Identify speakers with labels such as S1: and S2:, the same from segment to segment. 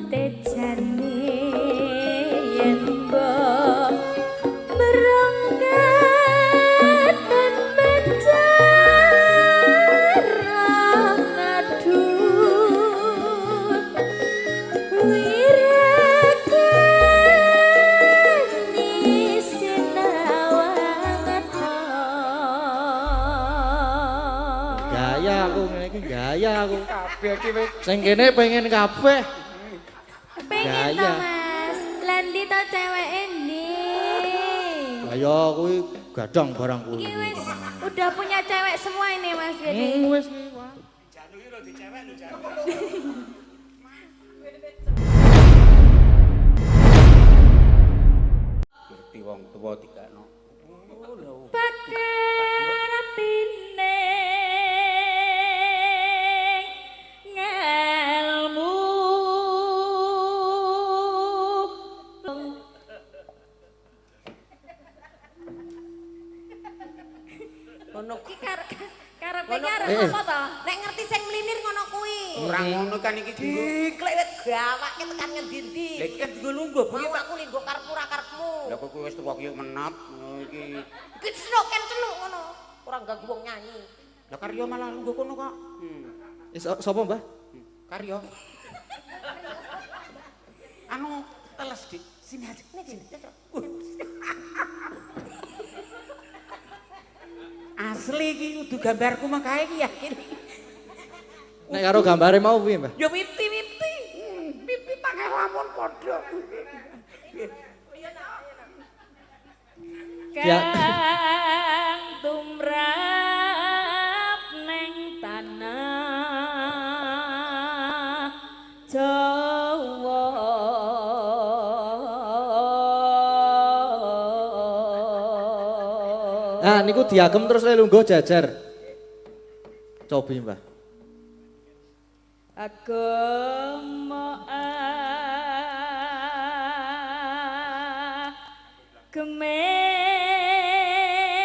S1: tejane yen mbok merongket dan menjarah ngadut wirekeni sinawang
S2: Gaya aku ngene iki gaya aku.
S3: Kabeh iki wis
S2: Sing kene pengen kabeh.
S1: pengen to Mas Landi to ceweke ndi
S2: Ayo kuwi gadang barang kuwi.
S1: iki wis udah punya cewek semua ini Mas Gede
S2: Wis
S3: Janu iki lho di cewek lho Janu. Ngerti wong tuwa dikakno.
S1: pakarapine ngelmu
S4: Ngono
S1: iki karepe arep
S2: Eh.
S1: apa to
S4: nek ngerti sing mlinir ngono kuwi.
S3: Ora ngono kan iki dienggo.
S4: Diklewet gawake tekan ngendi-endi.
S3: Lah iki kan dienggo lungguh
S4: Mau
S3: piye?
S4: aku linggo karepmu ora karepmu.
S3: Lah kok kowe wis tuwa ki menat iki.
S4: Iki celuk kan celuk ngono. Ora ganggu wong nyanyi.
S3: Lah Karyo malah lungguh kono kok.
S2: sapa, Mbah?
S3: Karyo. Anu teles Dik. Sini aja. Sini. Asli iki kudu gambarku makae iki yakin.
S2: Nek karo gambare mau piye, Mbah?
S3: Ya wipti-wipti. Pipi pakai lamun padha.
S2: Ya.
S1: kang tumrap neng tanah Jawa
S2: Ah niku diagem terus le lungguh jajar. Cobi, Mbah.
S1: agama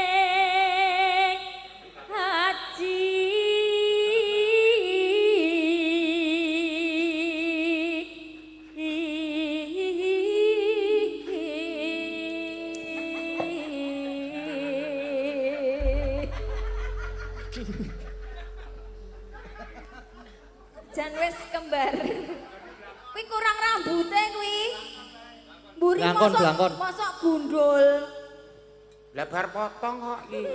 S1: gemeng haji jan wis kembar kuwi kurang rambute kuwi mburi
S2: Blangkon, blangkon.
S1: mosok gundul
S3: Lah bar potong kok iki.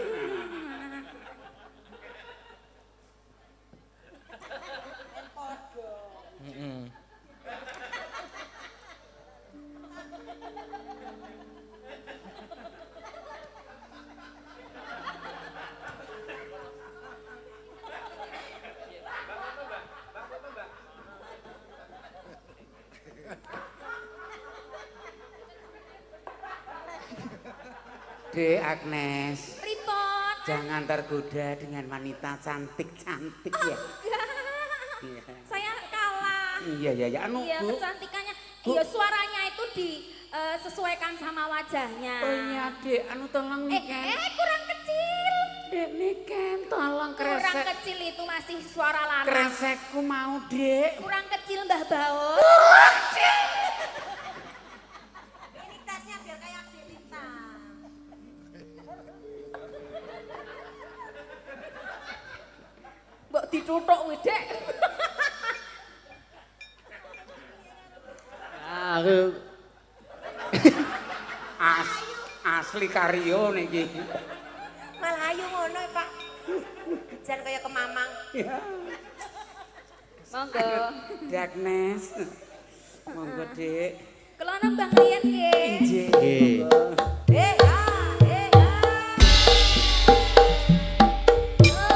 S3: Dek Agnes,
S1: pripun
S3: jangan tergoda dengan wanita cantik-cantik ya. Iya.
S1: saya kalah
S3: Iya ya ya anu
S1: iya
S3: Bu.
S1: kecantikannya
S3: Bu.
S1: iya suaranya itu disesuaikan sama wajahnya
S3: Oh iya Dek, anu tolong nih kan.
S1: kurang kecil
S3: Dek nih kan tolong
S1: kurang
S3: kresek.
S1: kecil itu masih suara lanang
S3: Kresekku mau Dek.
S1: kurang kecil Mbah Baos
S4: Ini tasnya biar kayak Delita.
S1: mbok dituthuk wis Dek
S2: Ah aku
S3: Asli Karyo niki.
S4: Malah ayu ngono Pak. Jan kaya kemamang.
S1: monggo
S3: Dek Agnes. Monggo Dek.
S1: kelana Mbah Riyen nggih
S3: Nggih.
S4: Eh ya, eh ya.
S1: Iya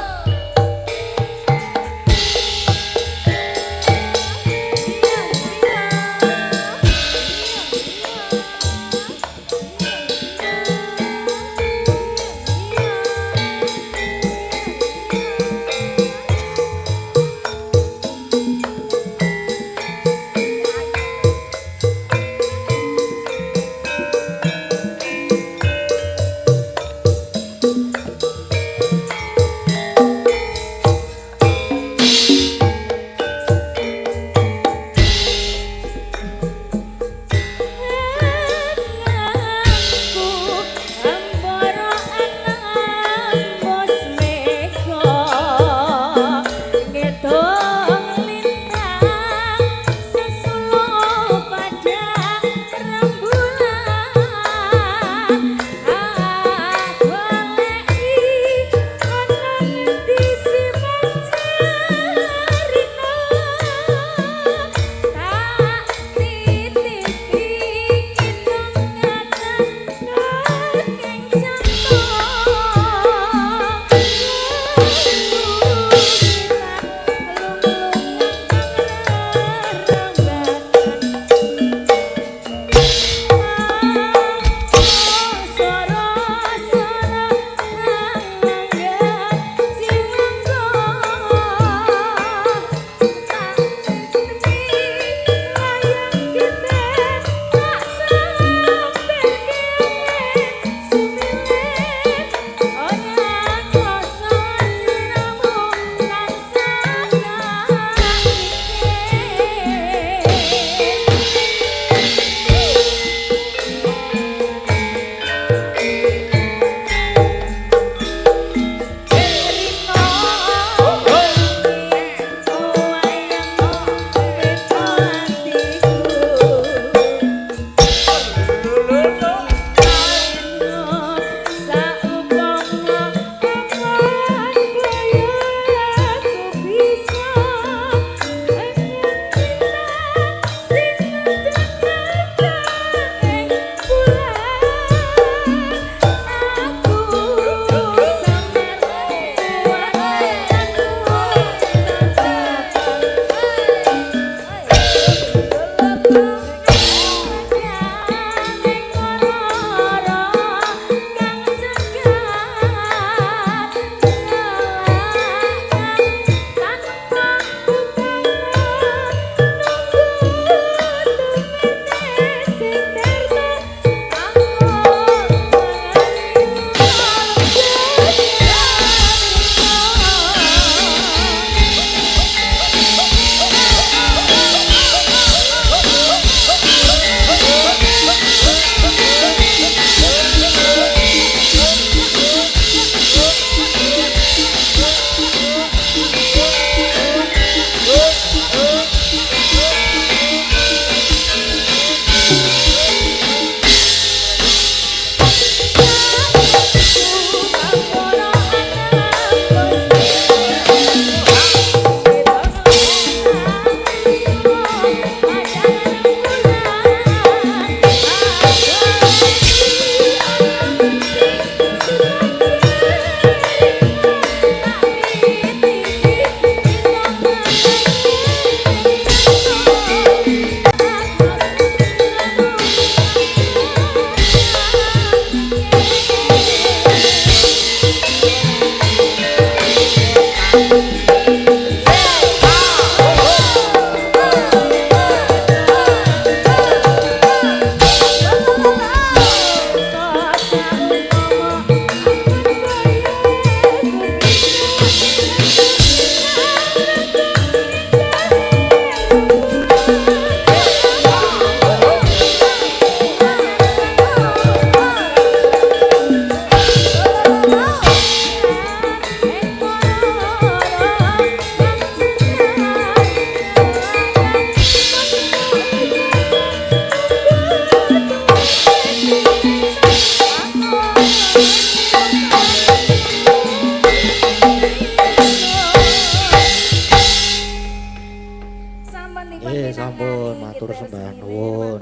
S2: sampun matur sembah nuwun.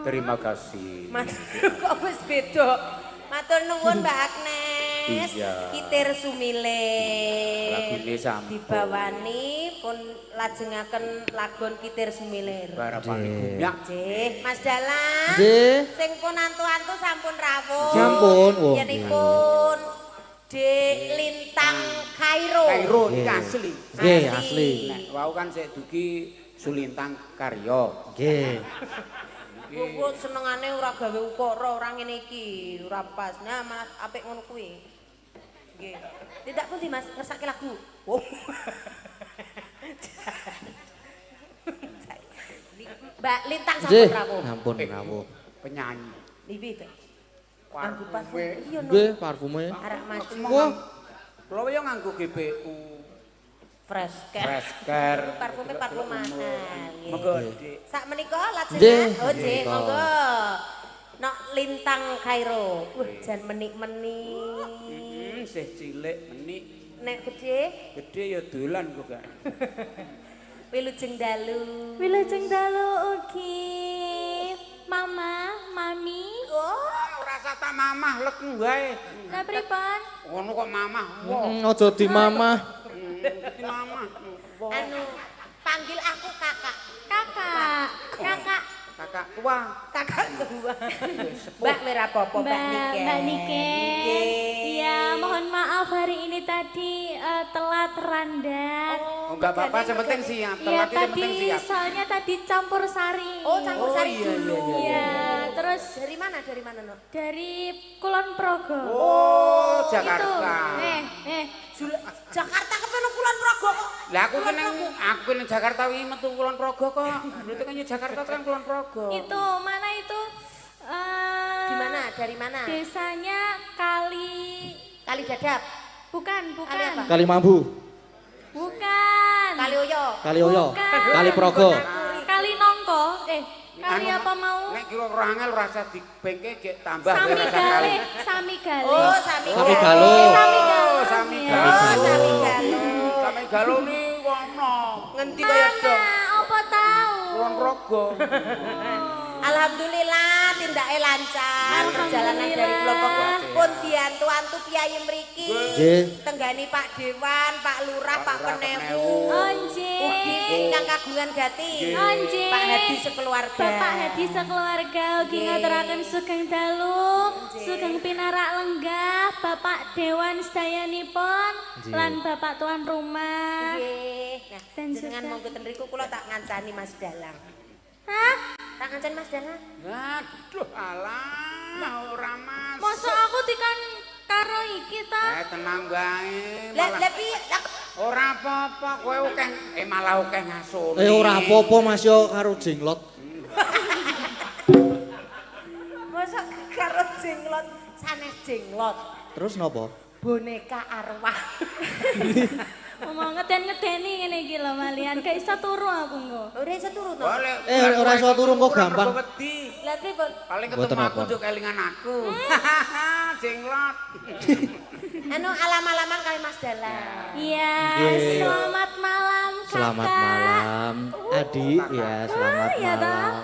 S3: Terima kasih.
S4: Matur kok wis beda. Matur nuwun Mbak Agnes.
S3: Iya.
S4: Kitir Sumile.
S3: Lagune sampun.
S4: Dibawani pun lajengaken lagon Kitir Sumile.
S3: Barapane gumyak.
S4: Nggih, Mas Dalang.
S2: Nggih.
S4: Sing pun antu-antu sampun rawuh.
S2: Sampun, wong.
S4: Yenipun Dek Lintang Kairo.
S3: Kairo iki asli.
S2: Nggih, asli.
S3: Nek wau kan sik dugi Sulintang Karya.
S2: Nggih.
S4: Kok senengane ora gawe ukara ora ngene iki, ora pas. Nah, malah apik ngono kuwi. Nggih. Tidak pundi Mas, ngesake lagu. Oh. Mbak Lintang
S2: Nggih,
S4: sampun rawuh.
S2: sampun rawuh.
S3: Penyanyi.
S4: Niki Pak. Nganggo parfum. Iya no.
S2: Nggih, parfume.
S4: Arek maju
S2: Wah,
S3: Kula yo nganggo GPU.
S4: fresh care.
S3: Fresh care.
S4: Parfume parfum mahal.
S3: Monggo,
S4: Nggih.
S3: Dik.
S4: Sak menika lajengan.
S2: Nggih,
S4: Oh, nggih,
S2: menika.
S4: monggo. Nok Lintang Kairo. Wah, jan menik-menik.
S3: Sih cilik menik.
S4: Nek gede,
S3: Gede ya dolan kok gak.
S4: wilujeng dalu.
S1: Wilujeng dalu ugi Mama, Mami.
S4: Oh,
S3: Ora sata mamah lek wae.
S1: Lah pripun?
S3: Ngono kok mamah. Wah,
S2: aja di mamah.
S3: dadi mamah. Wah,
S4: anu panggil aku kakak.
S1: Kakak. Kakak.
S3: kakak tua.
S4: Kakak tua. Mbak Merapopo, Mbak Nike.
S1: Mbak Nike.
S4: Nggih.
S1: Iya, mohon maaf hari ini tadi telat randat.
S3: Oh, enggak apa-apa, yang penting siap.
S1: Iya,
S3: Telat yang penting
S1: tadi
S3: siap.
S1: soalnya tadi campur sari.
S4: Oh, campur sari
S3: iya,
S4: dulu.
S1: Iya, terus
S4: Dari mana? Dari mana, No?
S1: dari Kulon Progo.
S3: Oh,
S1: Itu.
S3: Jakarta.
S4: Jakarta ke Kulon Progo kok.
S3: Lah aku kene Jakarta wingi metu Kulon Progo kok. Berarti kan ya Jakarta kan Kulon Progo.
S1: Itu mana itu?
S4: Di mana? Dari mana?
S1: Desanya
S4: Kali Dadap.
S1: bukan,
S4: Kali apa?
S1: bukan.
S2: Kali Mambu,
S1: Bukan.
S4: Kali Oyo.
S2: Kali Oyo,
S1: Bukan.
S2: Kali Progo.
S1: Kali Nongko. Kali
S3: Anu,
S1: apa mau?
S3: Nek kira ora angel rasa dibengke gek tambah
S1: Sami
S3: rasa
S1: Gale, Sami Gale.
S4: Oh, Sami
S2: Sami
S4: Galo.
S2: Galo.
S1: Sami Galo.
S3: Oh, Sami
S1: Iya.
S3: Galo.
S4: Oh, Sami Galo.
S3: Sami Galo ni wono.
S4: Ngendi kaya dong?
S1: Mana? Apa tahu?
S3: Kulon Progo.
S4: Alhamdulillah tindake lancar perjalanan dari Kulon Progo pun diantu-antu piyayi mriki.
S2: Nggih.
S4: Tenggani Pak Dewan, Pak Lurah, Pak Penewu.
S1: Onje.
S4: Ugi ingkang kagungan gati.
S1: Onje.
S4: Pak Hadi sekeluarga.
S1: Bapak Hadi sekeluarga ugi
S4: Nggih.
S1: ngaturaken sugeng dalu, sugeng pinarak lenggah, Bapak Dewan sedayanipun lan Bapak tuan rumah.
S4: Nggih. Nah,
S1: Dan
S4: jenengan
S1: juga-
S4: monggo ten mriku kula tak ngancani Mas Dalang.
S1: Hah?
S4: Tak ngancani Mas Dalang.
S3: Aduh, alah ora Mas.
S1: Masa aku tikan karo iki ta?
S3: Tenang wae.
S4: Lah
S3: Malah
S4: piye? Lah,
S3: ora apa-apa, kowe akeh malah akeh ngasoni.
S2: Ora apa-apa Mas yo karo jenglot.
S4: masa karo jenglot sanes jenglot.
S2: Terus napa?
S4: Boneka arwah.
S1: Ngomong ngeden-ngedeni ngene iki lho malian, gak iso turu aku engko.
S4: Ora iso turu to.
S3: Boleh.
S2: Ora iso turu kok gampang.
S3: Wedi.
S4: Lah pripun?
S3: Paling
S2: Mboten
S3: ketemu aku
S2: apa.
S3: njuk kelingan aku. Jenglot.
S4: Anu alam-alaman kali Mas Dalang.
S1: Iya,
S2: Nggih.
S1: selamat malam Kakak.
S2: Selamat malam, Adik ya, selamat
S1: Iya toh.
S2: malam.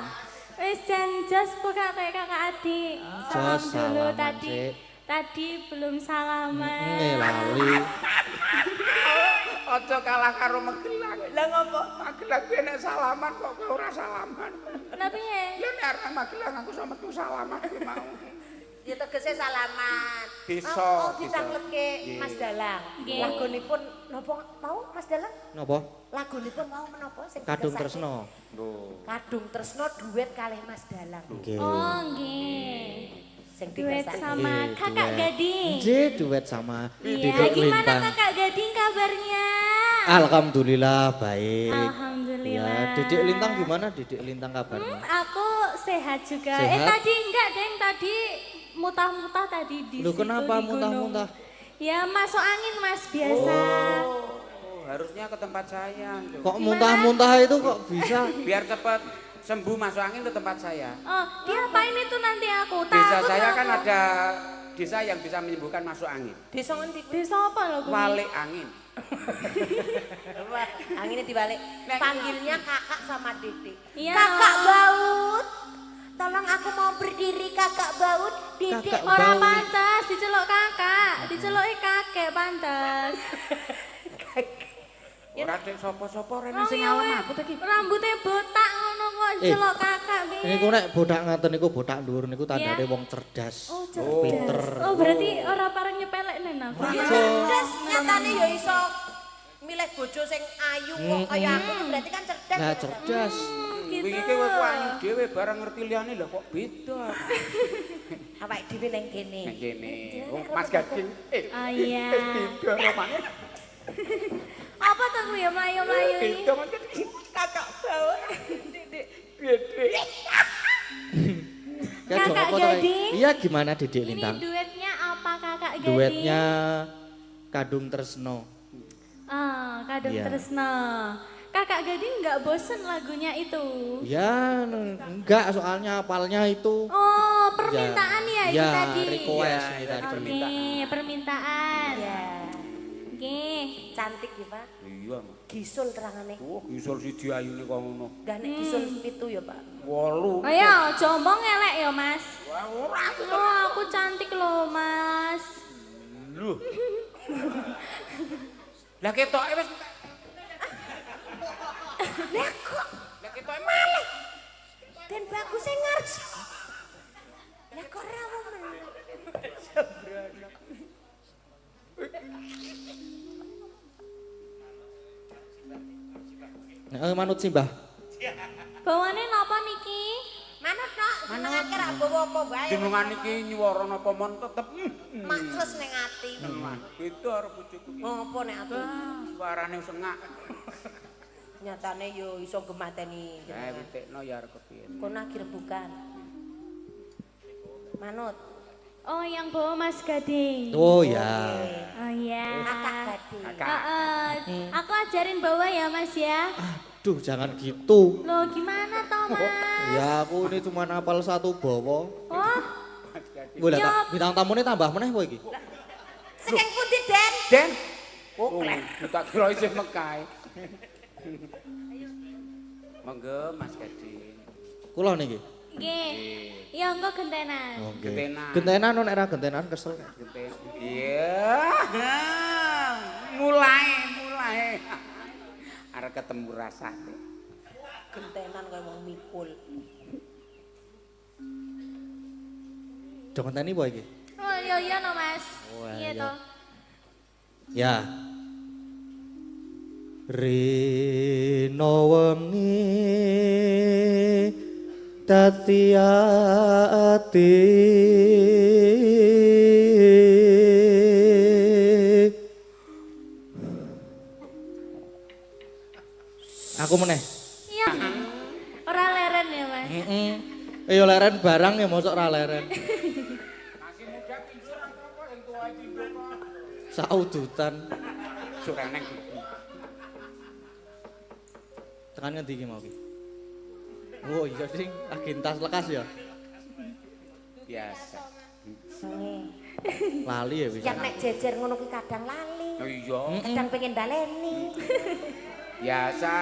S1: Wis jan jos buka kayak Kakak Adik. Salam
S2: Jos,
S1: dulu
S2: salaman
S1: tadi.
S2: sik.
S1: Tadi belum salaman.
S2: Lali.
S3: Aja kalah karo Magelang. Lah ngopo? Magelang kuwi nek salaman kok kowe ora salaman.
S1: Kenapa ya?
S3: Lah nek arek Magelang aku sama metu salaman kuwi mau.
S4: Ya tegese salaman.
S3: Bisa,
S4: Oh,
S3: bisa.
S4: ditangletke
S3: Nggih.
S4: Mas Dalang.
S1: Nggih.
S4: Lagunipun napa mau Mas Dalang?
S2: Napa?
S4: Lagunipun mau menapa sing
S2: Kadung
S4: digersake?
S2: tresno.
S3: Lho.
S4: Kadung Tresno duet kalih Mas Dalang.
S2: Nggih.
S1: Oh, nggih.
S4: Sing
S1: Duet
S4: digersake.
S1: sama
S2: Nggih,
S1: Kakak
S2: duet.
S1: Gading.
S2: Nggih, duet sama
S1: Iya,
S2: Didek
S1: gimana
S2: Lintang.
S1: Kakak Gading kabarnya?
S2: Alhamdulillah baik.
S1: Alhamdulillah.
S2: Ya, Didek Lintang gimana? Didek Lintang kabarnya?
S1: Aku sehat juga.
S2: Sehat?
S1: Tadi enggak, Deng. Tadi mutah-mutah tadi di
S2: Loh,
S1: situ
S2: kenapa
S1: di gunung.
S2: muntah-muntah?
S1: Ya masuk angin Mas biasa.
S3: Oh, harusnya ke tempat saya. Cuk.
S2: Kok muntah-muntah itu kok bisa?
S3: Biar cepat sembuh masuk angin ke tempat saya.
S1: Oh, diapain itu nanti aku?
S3: Desa
S1: Takut
S3: saya
S1: aku.
S3: kan ada desa yang bisa menyembuhkan masuk angin.
S4: Desa ngendi kuwi?
S1: Desa apa lho kuwi?
S3: Walik angin.
S4: Wah, anginnya dibalik. Panggilnya kakak sama dedek.
S1: Iya.
S4: Kakak Baut. Tolong aku mau berdiri kakak Baut. Dedek
S2: Kakak
S1: Ora
S2: Baut.
S1: pantes diceluk kakak, diceluki kakek pantes.
S3: Ora dek sapa-sapa rene
S1: Oh,
S3: sing
S1: iya,
S3: ngalem
S1: weh.
S3: aku ta iki.
S1: Rambutnya botak ngono kok celuk kakak piye?
S2: Niku nek bodak ngaten niku bodak dhuwur niku tandane wong cerdas.
S1: Oh, cerdas.
S2: Pinter.
S1: Oh, berarti ora pareng nyepelek nen aku.
S4: Cerdas nyatane ya iso milih bojo sing ayu kok kaya aku tuh berarti kan cerdas.
S2: Lah
S4: ya,
S2: cerdas.
S1: Gitu.
S3: Wingi ki kowe ayu dhewe barang ngerti liyane lho kok beda.
S4: Awake dhewe ning kene.
S3: Nek kene. Oh, Mas Gading.
S1: Ah, iya.
S3: Beda romane.
S1: Apa tuh kuwi ya mlayu-mlayu iki?
S3: Beda Mas Gading. Kakak Baut. Dedek. Dedek.
S2: Kayak
S1: Kakak
S2: apa tuh,
S1: Gading?
S2: Iya gimana Dedek
S1: Ini
S2: Lintang?
S1: duetnya apa kakak Gading?
S2: Duetnya Kadung Tresno.
S1: Ah, Kadung
S2: Iya.
S1: Tresno. Kakak Gading nggak bosen lagunya itu?
S2: Ya enggak soalnya apalnya itu.
S1: Oh, permintaan ya, itu
S2: Ya,
S1: tadi?
S2: request
S3: Iya,
S2: ini tadi
S1: Oke,
S2: permintaan.
S1: permintaan.
S4: Iya.
S1: Oke.
S4: Cantik ya, Pak.
S3: Iya, Mas.
S4: Gisul terangane.
S3: Oh, gisul siji ayune kok ngono.
S4: Gak nek gisul 7 ya, Pak.
S3: 8.
S1: Ayo, jombong ngelek ya, Mas.
S3: Wah, ora.
S1: Oh, aku cantik loh, Mas.
S3: Lho. Lah ketoke wis
S4: Lah kok
S3: lah ketoke malih.
S4: dan bagus sing ngarep. Lah kok rawo men.
S2: Manut sih, Mbah.
S1: Bawane napa niki?
S4: Manut nok, senengake ra bawa apa wae.
S3: Jenengan iki nyuwara napa mon tetep
S4: Makrus ning ati.
S3: itu arep bojoku iki.
S4: Oh, apa nek aku?
S3: Suarane sengak.
S4: Nyatane yo iso gemateni.
S3: Witekno ya arep kepiye.
S4: Kono akhir bukan. Manut.
S1: Oh, yang bawa Mas Gading.
S2: Oh ya.
S1: Oh iya.
S4: Kakak Gading.
S1: Aku ajarin bawa ya, Mas ya.
S2: Aduh, jangan gitu.
S1: Loh, gimana toh, Mas?
S2: Ya aku ini cuma hafal satu bawa.
S1: Oh,
S2: Boleh
S1: Yop.
S2: tak bintang tamunya tambah meneh apa iki?
S4: Sekeng pundi, Den?
S3: Den. Oh, tak kira isih mekae. Monggo Mas Gading.
S2: Kula niki.
S1: nggih. Ya engko gentenan.
S2: Oke.
S3: Gentenan.
S2: Gentenan nek ra gentenan kesel.
S3: Genten. Iya. Mulai. Arep ketemu rasane.
S4: Gentenan kaya wong mikul.
S2: Do ngenteni apa iki?
S1: Oh, iya no, Mas.
S2: Oh,
S1: Iya
S2: iya.
S1: toh.
S2: Ya. Rino wengi dadi ati aku meneh.
S1: Iya. Ora leren ya, Mas.
S2: Heeh. Ya leren barang ya mosok ra leren. Saudutan.
S3: Sureneng.
S2: Tekan ngendi iki mau iki? Oh iya sing lagi entas lekas ya.
S3: Biasa.
S2: Lali ya bisa.
S4: Yang nek jejer ngono ki kadang lali.
S3: Oh iya.
S4: Kadang pengen baleni.
S3: Biasa.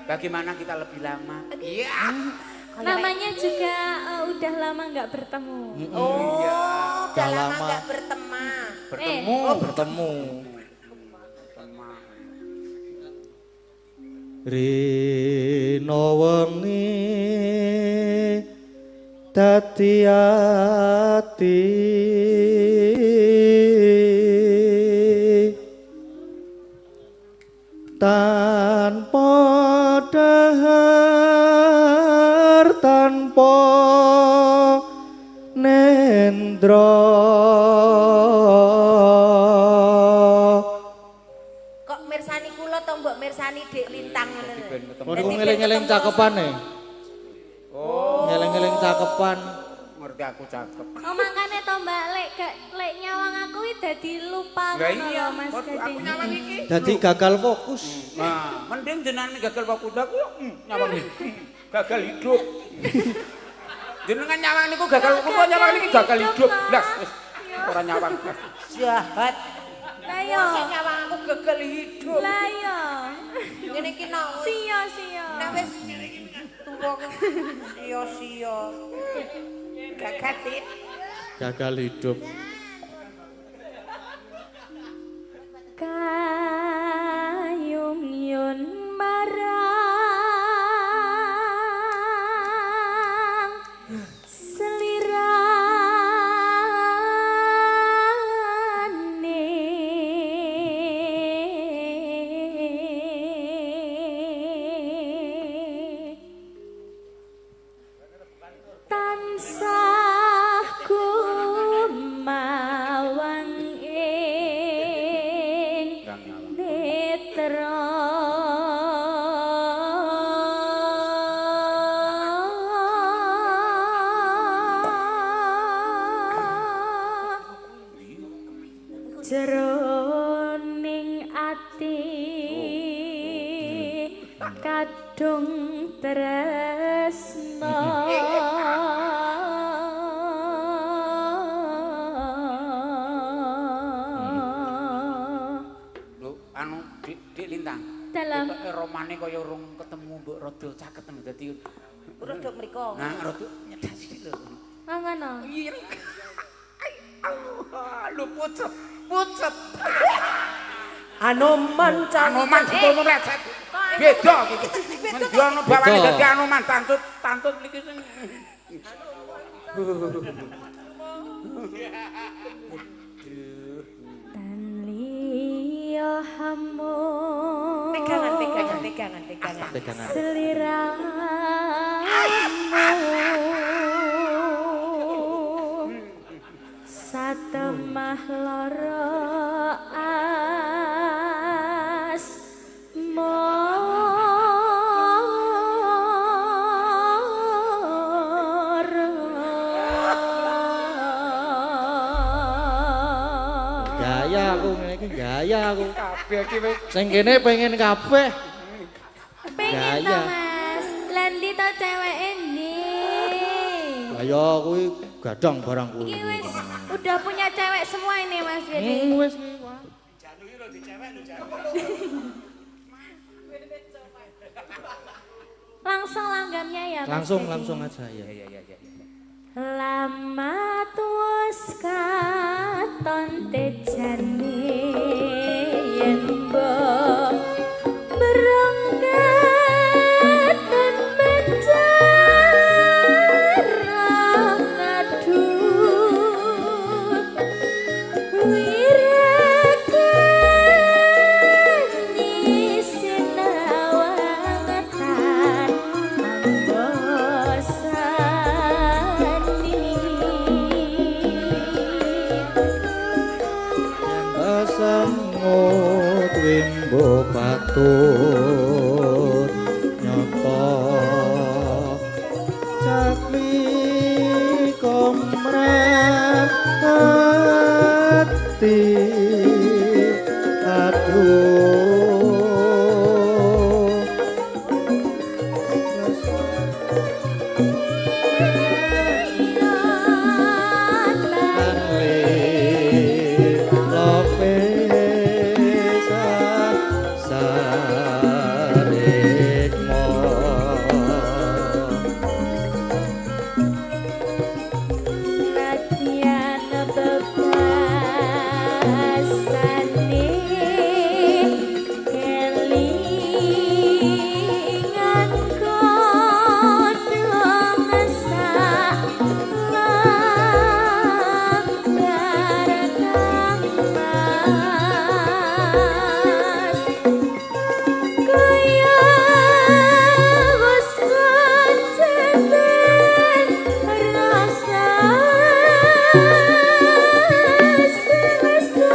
S3: Bagaimana kita lebih lama? Iya.
S1: Namanya juga udah lama nggak bertemu.
S4: Oh, udah
S2: Udah
S4: lama
S2: lama.
S4: gak berteman.
S3: Bertemu.
S2: Oh bertemu. Rino wengi dadi ati tanpa dahar tanpa nendra.
S4: Kok mirsani kula to mbok mirsani Dik Lintang ngono lho.
S2: Oh niku ngeling-eling cakepan nih.
S3: Oh,
S2: Ngeling-eling cakepan.
S3: ngerti aku cakep.
S1: Oh, makanya toh Mbak lek nyawang aku iki dadi lupa
S3: Lah
S1: ngono
S3: iya,
S1: lho, Mas
S3: aku
S1: Gading.
S3: nyawang iki.
S2: Dadi gagal fokus.
S3: Nah, mending jenengan gagal waktu aku yo nyawang iki. Gagal hidup. Jenengan nyawang niku gagal waktu nyawang niki gagal hidup. Lah, wis ora nyawang.
S4: Jahat.
S1: Lah yo.
S4: Sing nyawang aku gagal hidup.
S1: Lah yo.
S4: Ngene iki nak
S1: Sia.
S4: nek wis tuwa sia-sia. Gagati.
S2: Gagal hidup.
S1: Kayung yun marang selirane tansah gumawang ing netra jroning ati kadung tresna
S3: Lho, anu Dik Lintang.
S1: dalam
S3: Ketoke romane kaya urung ketemu mbok rada caket ngono dadi
S4: Urut dok mriko.
S3: nah rada nyedak sithik lho.
S1: ngono.
S3: Iya. Allah, lho pucet. Pucet.
S4: Anoman
S3: Anoman ngono lecet. Beda gitu. Ngendi ana bawane
S2: Beda.
S3: dadi anoman tantut niki sing
S1: Tan liya hamu
S4: pegangan.
S2: Pegangan.
S1: Seliramu satemah lara
S2: Gaya aku ngene iki gaya aku.
S3: kabeh iki wis
S2: Sing kene pengen kabeh.
S1: pengen
S2: Gaya.
S1: to Mas Landi to ceweke ndi
S2: Ayo kuwi gadang barang kuwi.
S1: iki wis udah punya cewek semua ini Mas Gede
S2: Wis
S1: langsung langgamnya ya Mas
S2: langsung
S1: Gede?
S2: langsung aja ya.
S3: iya.
S1: Lama tuwes katon tejane yen mbok berangkat dan menjarah ngadut wirakani sinawangetan
S2: Semut wimbo patut nyata cakli komrat hati aduh
S1: Latihan bebasane kelingan kodong sak langgar kangmas kaya wis keceten rasa semesta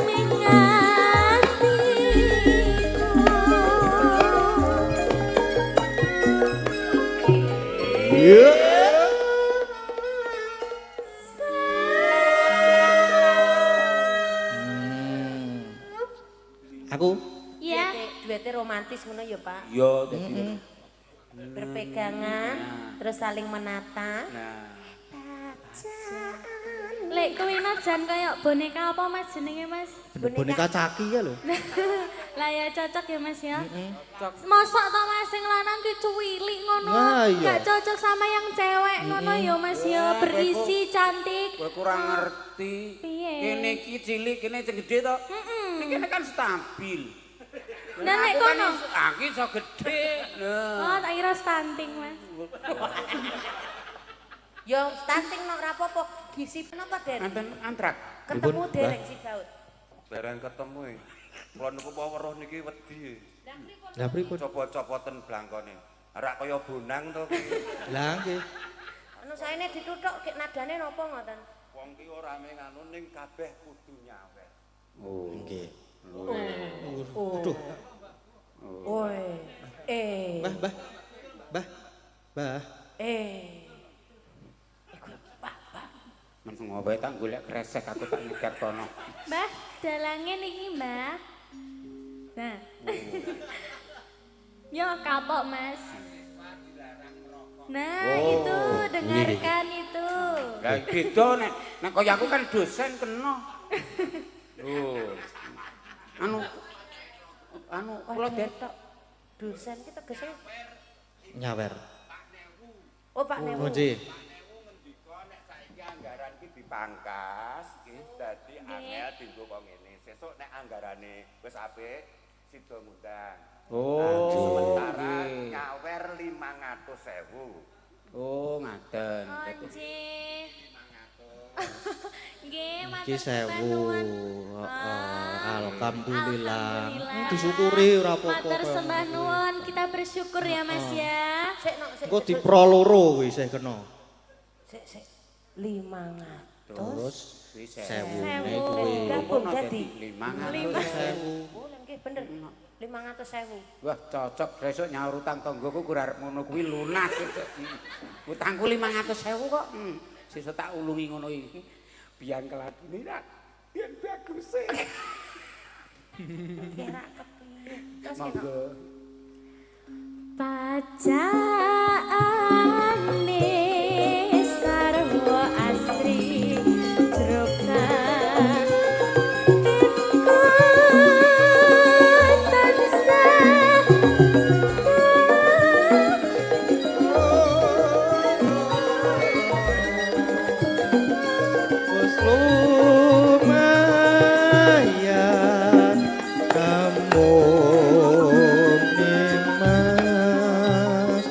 S1: ning atiku
S2: Iya. Aku
S1: ya
S4: Duete romantis ngono ya, Pak.
S3: Iya dadi.
S4: Berpegangan terus saling menata.
S3: Nah,
S1: Lek kuwi najan kaya boneka apa Mas jenenge Mas?
S2: Boneka caki ya lho.
S1: Lah ya cocok ya Mas ya. Mosok to Mas sing lanang ki cuwilik ngono.
S2: Nah, iya.
S1: Gak cocok sama yang cewek ngono ya Mas ya. Berisi cantik.
S3: Gue kurang ngerti.
S1: Piye?
S3: Kene iki cilik, kene sing gedhe to. Kene kan stabil.
S1: Nah lek kono.
S3: Aku iso gedhe.
S1: Oh, tak kira stunting Mas.
S4: Yo stunting nok ora apa-apa. Gisi napa Den?
S3: Anten antrak.
S4: Ketemu
S2: Pripun,
S4: dereng si Daud.
S5: Bareng ketemu e. Kula niku apa weruh niki wedi.
S2: Lah pripun?
S5: Copot-copoten blangkone. Ora kaya bonang to ki.
S2: Lah nggih.
S4: Anu saene dituthuk kek nadane napa ngoten?
S5: Wong ki ora mung anu ning kabeh kudu nyawer.
S3: Oh.
S2: Nggih.
S4: Waduh. Oi.
S2: Mbah, mbah. Mbah. Mbah.
S3: Meneng wae tak golek kresek aku tak nyeker kono.
S1: Mbah, dalange niki Mbah. Nah. Yo kapok Mas. Nah, itu dengarkan itu.
S3: Lah beda nek kaya aku kan dosen kena. Oh. Anu kula
S4: Detok. Dosen ki tegese
S2: Nyawer.
S4: Oh Pak Newu.
S2: Nggih.
S5: Anggaran ki dipangkas, nggih dadi angel dienggo kok ngene. Sesuk nek anggarane wis apik, sida ngundang.
S3: Oh,
S5: Sementara
S3: nggih.
S5: nyawer 500.000.
S3: Oh, ngaten.
S1: Onje. Nggih,
S2: Iki
S1: matur
S2: 1000.
S1: nuwun.
S2: Alhamdulillah.
S1: Alhamdulillah.
S2: Disyukuri ora apa-apa.
S1: Matur sembah nuwun, kita bersyukur ya Mas ya.
S4: Sik nok sik.
S2: Engko dipro loro kuwi isih kena.
S4: Sik. 500.
S2: Terus
S3: Wis
S2: 1000
S1: Sewu.
S2: kuwi.
S4: Gabung dadi
S3: 500.000.
S4: Nggih bener. 500.000.
S3: Wah, cocok besok nyaur utang tanggoku ku arep ngono kuwi lunas. Utangku 500.000 kok. Sesuk tak ulungi ngono iki. Biang keladine ra. Biang bagus e.
S4: Kira kepiye? Terus
S3: Monggo.
S1: Pajaane sarwa asri jrokan titku tansah
S2: Wes lumayan kamu Mas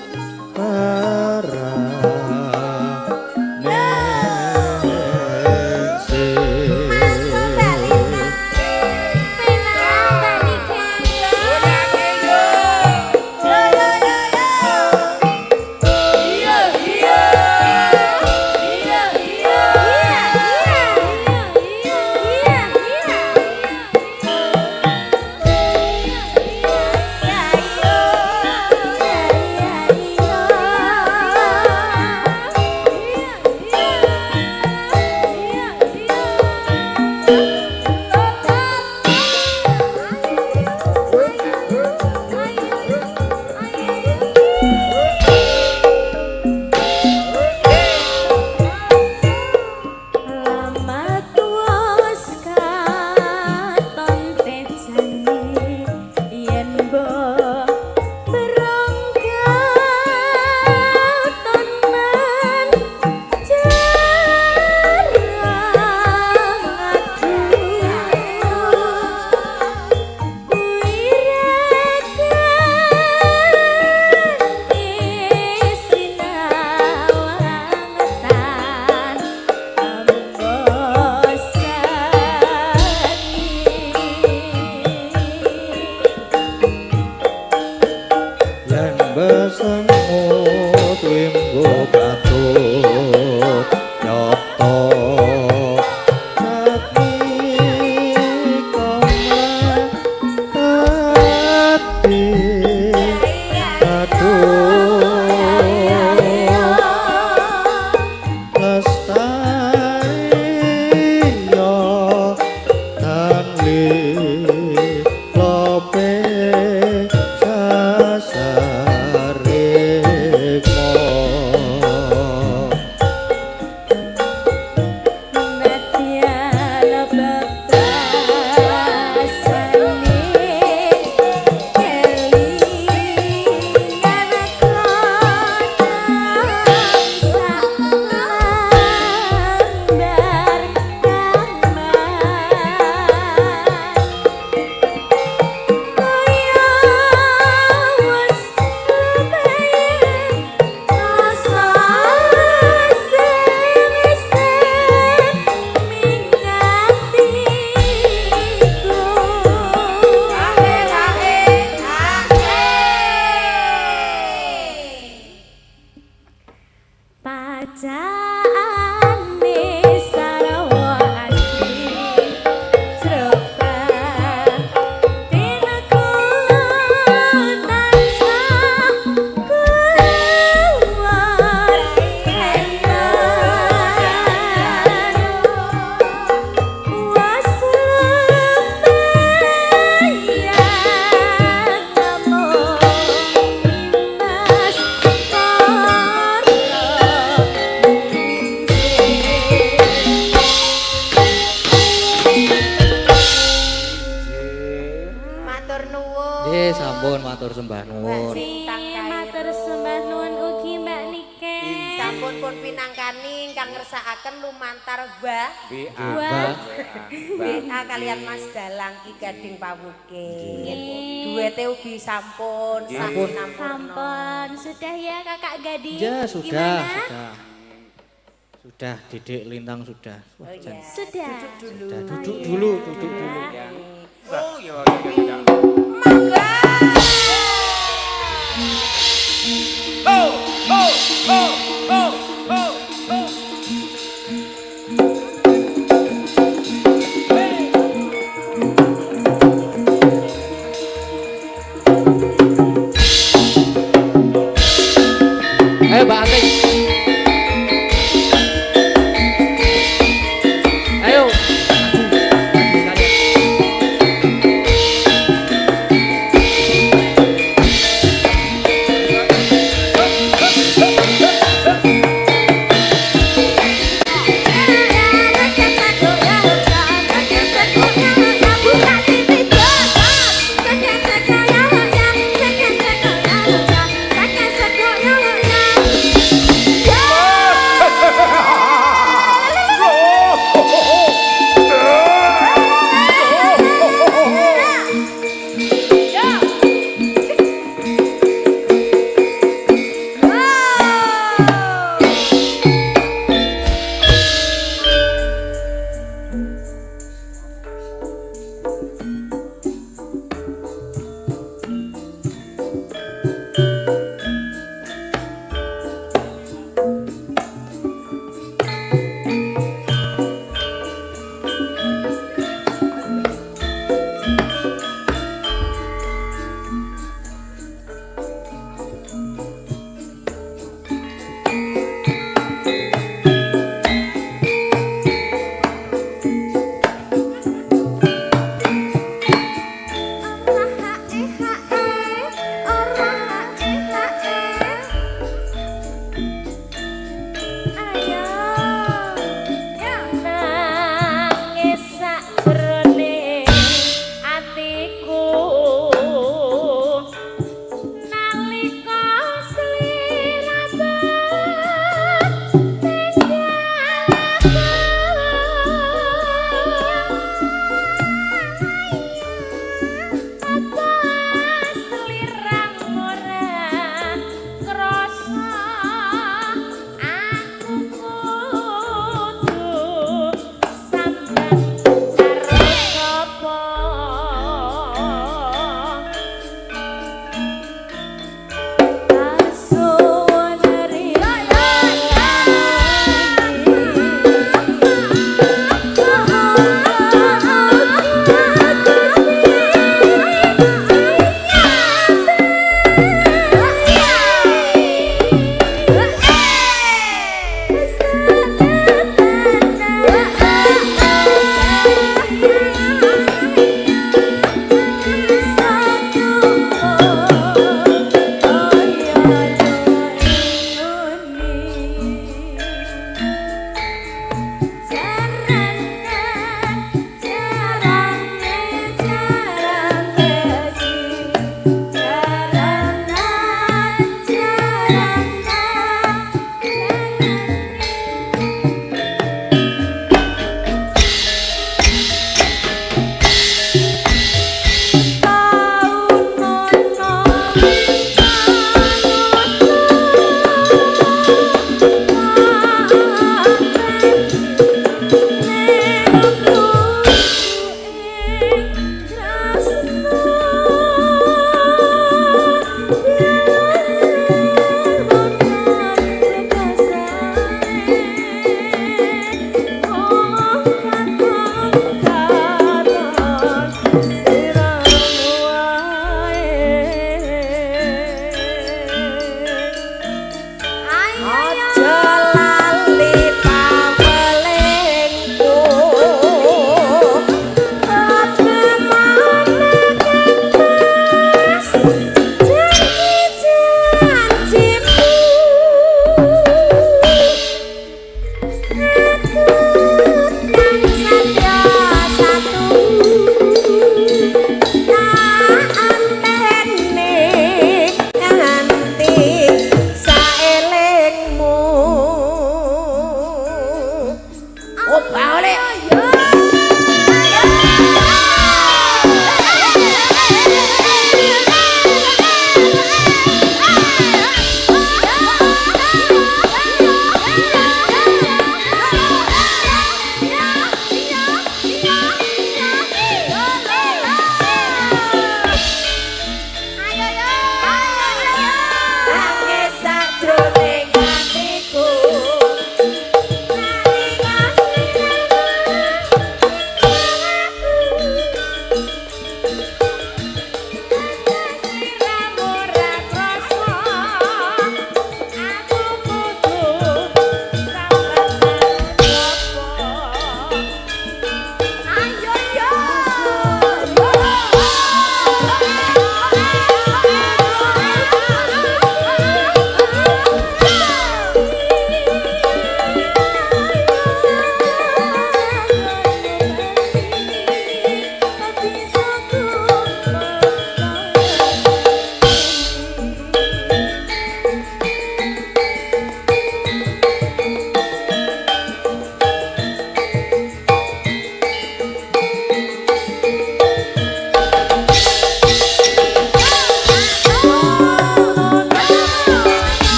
S2: Nggih, sampun matur sembah nuwun.
S1: Matur sembah nuwun ugi Mbak Nike.
S4: Sampun pun pinangkani ingkang ngersakaken lumantar Mbah
S2: Mbah.
S4: WA kalian Mas Dalang Ki Gading Pawuke. Duete ugi sampun
S2: Sampun.
S1: Sampun, sudah ya Kakak Gading?
S2: Ya, sudah,
S1: Gimana?
S2: sudah. Sudah, Dedek Lintang sudah. Wah, jan-
S1: Sudah.
S2: sudah. Duduk dulu, duduk dulu.
S3: Oh iya iya.
S4: Mangga.
S3: Oh oh oh oh oh oh.
S2: Ayo Mbak Anting. Ayo.
S1: Buka TV,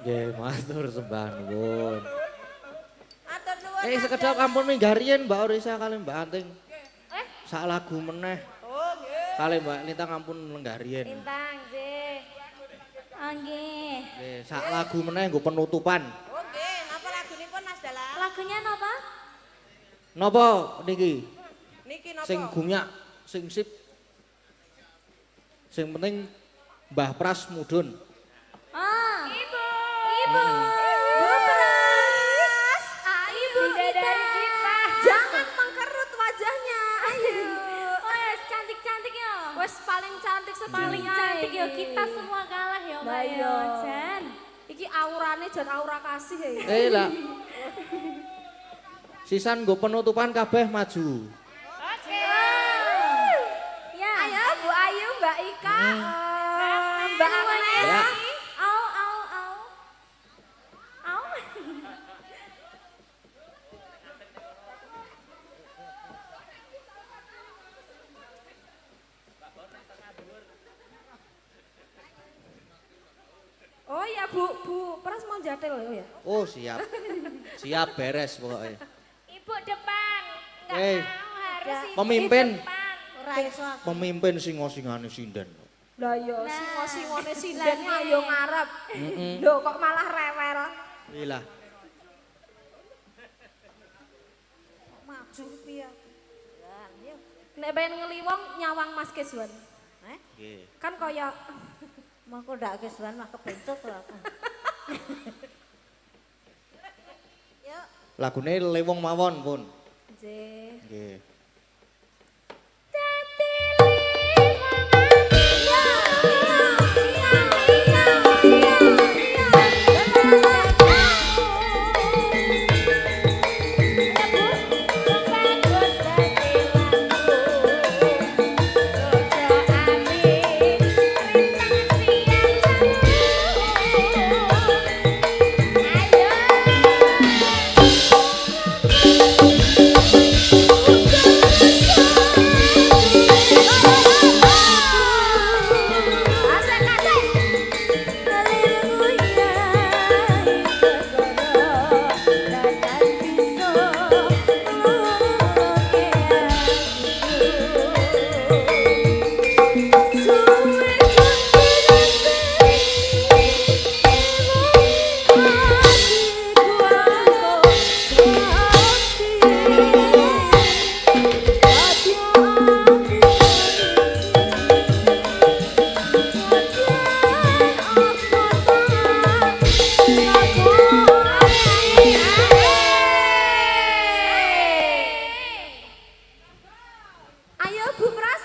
S2: Nggih, matur sembah nuwun.
S4: Atur nuwun.
S2: Sekedap ampun minggarien Mbak Orisa kali Mbak Anting. Sak lagu meneh.
S4: Oh, nggih.
S2: Kali Mbak Lintang ampun minggarien.
S1: Lintang, J. Nggih.
S2: Nggih, sak lagu meneh nggo penutupan.
S4: Oh, nggih. Napa lagunipun Mas Dalang?
S1: Lagunya napa?
S2: Napa niki?
S4: Niki napa?
S2: Sing gungyak, sing sip. Sing penting Mbah Pras mudhun.
S1: Ah. Ibu. Ibu. Bu Pras. Ibu dari kita.
S4: Jangan mengkerut wajahnya. Ayo.
S1: Wes cantik-cantik ya. Wes paling cantik
S4: Paling
S1: cantik
S4: cantik
S1: ya
S4: ya.
S1: kita semua kalah ya Mbak
S4: Lah
S1: ya.
S4: iya.
S1: Jan.
S4: Iki aurane jan aura kasih ya.
S2: Lah. Sisan nggo penutupan kabeh maju.
S1: Oke. Ya.
S4: Ayo Bu Ayu, Mbak Ika, Mbak Agnes.
S2: Ya.
S1: Au au au. Au.
S4: Oh ya Bu Pras mau jatel ya.
S2: Oh, siap. Siap beres pokoknya.
S1: Ibu depan. Enggak
S2: Eh.
S1: mau harus ibu
S2: Pemimpin.
S1: depan.
S4: Ora iso.
S2: Pemimpin singo-singane sinden.
S4: Lah ya
S1: Nah.
S4: singo-singone sinden
S1: Lah,
S4: ayo ngarep. Lho kok malah rewel.
S2: Iyalah.
S4: Maju piye? Nek pengen ngliwong nyawang Mas Keswan.
S2: Nggih.
S4: Kan kaya
S6: Mangko ndak kesuwen mah kebentuk lho aku.
S2: Lagune lewong mawon pun.
S4: J.
S2: Nggih.
S4: Ayo Bu Pras.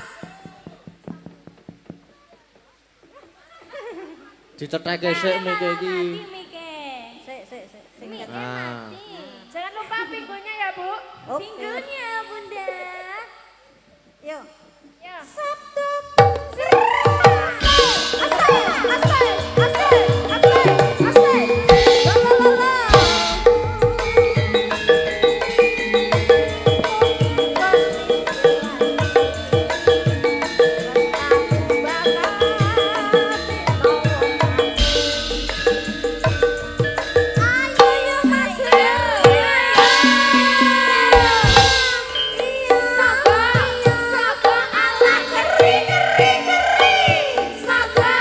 S2: Dicetheke sik mike iki.
S6: Sik.
S2: Nah.
S1: Jangan lupa pinggulnya ya Bu.
S6: Oke.
S1: Pinggulnya Bunda.
S6: Yo.
S1: Ya.
S4: Sabtu. Asal, asal, asal, asal, asal. La la la la. Ayo Mas. Saga ala keri keri keri. Saga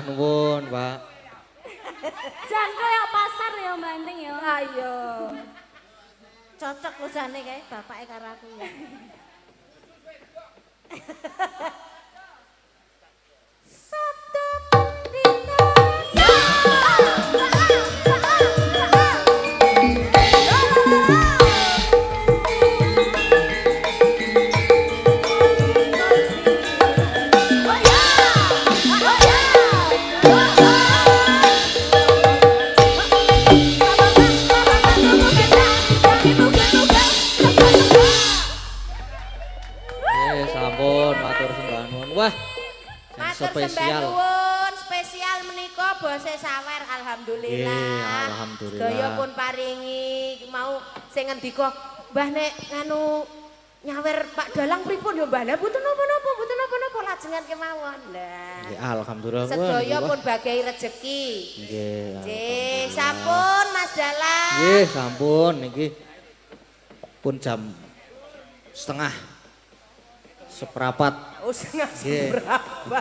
S2: nuwun, Pak.
S1: Jan kaya pasar ya banting ya.
S6: Ayo. Cocok lo jane kae bapake karo aku ya. Sabda pendeta.
S2: Sampun matur sembah nuwun. Wah.
S4: Matur sembah
S2: Spesial.
S4: nuwun, spesial menika bose sawer alhamdulillah.
S2: Nggih, alhamdulillah.
S4: Sedaya pun paringi mau sing ngendika, Mbah nek nganu nyawer Pak Dalang pripun ya Mbah? Lah mboten napa-napa lajengan kemawon. Lah.
S2: Nggih, alhamdulillah.
S4: Sedaya
S2: Wah,
S4: pun bagai rezeki.
S2: Nggih.
S4: Nggih, sampun Mas Dalang.
S2: Nggih, sampun niki pun jam setengah seprapat.
S4: Oh, setengah
S2: Nggih.
S4: seberapa?